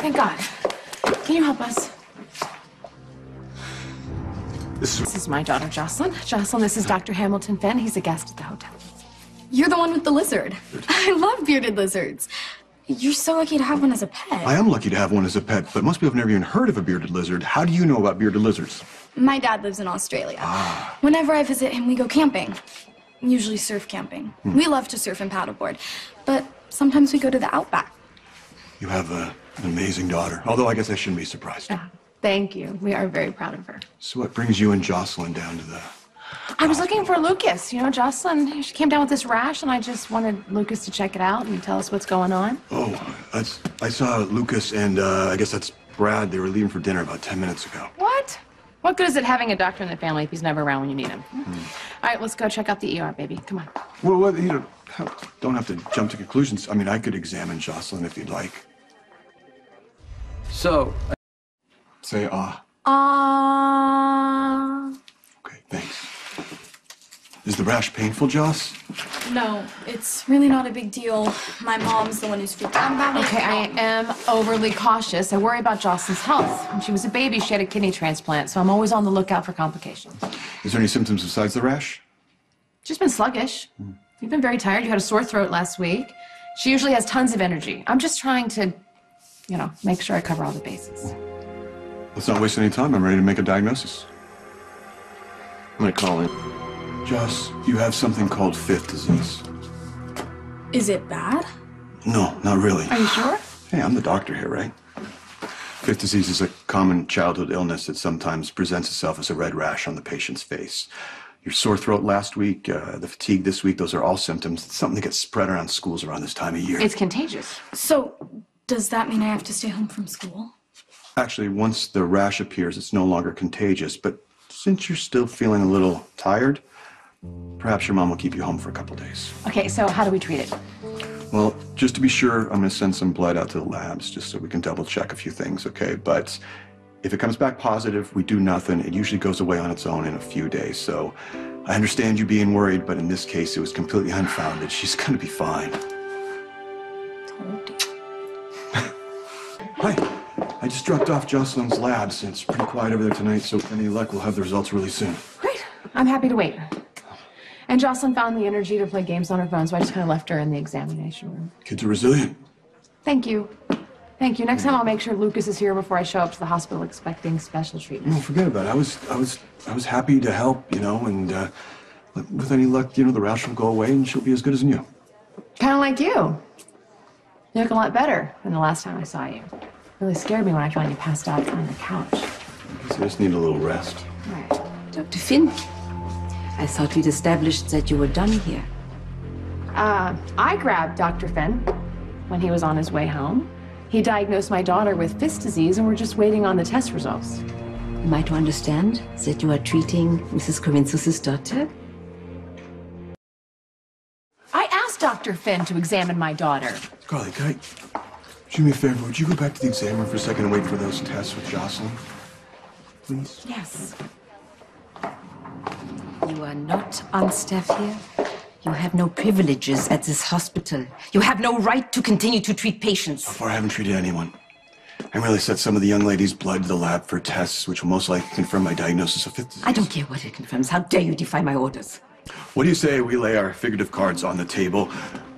Thank God. Can you help us? This is my daughter, Jocelyn. Jocelyn, this is Dr. Hamilton Fenn. He's a guest at the hotel. You're the one with the lizard. I love bearded lizards. You're so lucky to have one as a pet. I am lucky to have one as a pet, but most people have never even heard of a bearded lizard. How do you know about bearded lizards? My dad lives in Australia. Whenever I visit him, we go camping. Usually surf camping. We love to surf and paddleboard, but sometimes we go to the outback. You have an amazing daughter, although I guess I shouldn't be surprised. Thank you. We are very proud of her. So what brings you and Jocelyn down to the... I was looking for Lucas. You know, Jocelyn, she came down with this rash, and I just wanted Lucas to check it out and tell us what's going on. Oh, I saw Lucas and I guess that's Brad. They were leaving for dinner about 10 minutes ago. What? What good is it having a doctor in the family if he's never around when you need him? All right, let's go check out the ER, baby. Come on. Well, you know, don't have to jump to conclusions. I mean, I could examine Jocelyn if you'd like. So... Say ah. Okay, thanks. Is the rash painful, Joss? No, it's really not a big deal. My mom's the one who's freaked out about it. Okay, I am overly cautious. I worry about Jocelyn's health. When she was a baby, she had a kidney transplant, so I'm always on the lookout for complications. Is there any symptoms besides the rash? She's been sluggish. You've been very tired. You had a sore throat last week. She usually has tons of energy. I'm just trying to, you know, make sure I cover all the bases. Let's not waste any time. I'm ready to make a diagnosis. I'm gonna call in. Joss, you have something called fifth disease. Is it bad? No, not really. Are you sure? Hey, I'm the doctor here, right? Fifth disease is a common childhood illness that sometimes presents itself as a red rash on the patient's face. Your sore throat last week, the fatigue this week, those are all symptoms. It's something that gets spread around schools around this time of year. It's contagious. So, does that mean I have to stay home from school? Actually, once the rash appears, it's no longer contagious. But since you're still feeling a little tired, perhaps your mom will keep you home for a couple days. Okay, so how do we treat it? Well, just to be sure, I'm going to send some blood out to the labs just so we can double check a few things, okay? But if it comes back positive, we do nothing. It usually goes away on its own in a few days. So I understand you being worried, but in this case, it was completely unfounded. She's going to be fine. Told you. Hi. I just dropped off Jocelyn's labs. It's pretty quiet over there tonight, so with any luck, we'll have the results really soon. Great. I'm happy to wait. And Jocelyn found the energy to play games on her phone, so I just kind of left her in the examination room. Kids are resilient. Thank you. Thank you. Next time I'll make sure Lucas is here before I show up to the hospital expecting special treatment. No, forget about it. I was happy to help, you know, and with any luck, you know, the rash will go away and she'll be as good as new. Kind of like you. You look a lot better than the last time I saw you. It really scared me when I found you passed out on the couch. I just need a little rest. Right. Dr. Finn, I thought we'd established that you were done here. I grabbed Dr. Fenn when he was on his way home. He diagnosed my daughter with fist disease, and we're just waiting on the test results. Am I to understand that you are treating Mrs. Corinthos' daughter? I asked Dr. Fenn to examine my daughter. Carly, do me a favor. Would you go back to the exam room for a second and wait for those tests with Jocelyn? Please? Yes. You are not on staff here. You have no privileges at this hospital. You have no right to continue to treat patients. So far, I haven't treated anyone. I merely sent some of the young ladies' blood to the lab for tests, which will most likely confirm my diagnosis of fifth disease. I don't care what it confirms. How dare you defy my orders? What do you say we lay our figurative cards on the table?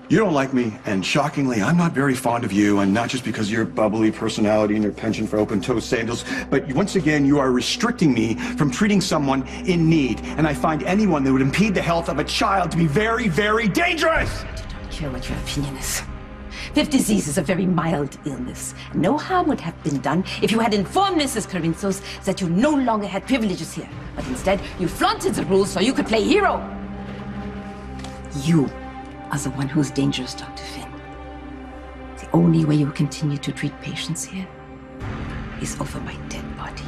You don't like me, and shockingly, I'm not very fond of you, and not just because of your bubbly personality and your penchant for open-toe sandals, but once again, you are restricting me from treating someone in need, and I find anyone that would impede the health of a child to be very, very dangerous! I don't care what your opinion is. Fifth disease is a very mild illness. No harm would have been done if you had informed Mrs. Corinthos that you no longer had privileges here, but instead, you flaunted the rules so you could play hero. You are the one who's dangerous, Dr. Finn. The only way you will continue to treat patients here is over my dead body.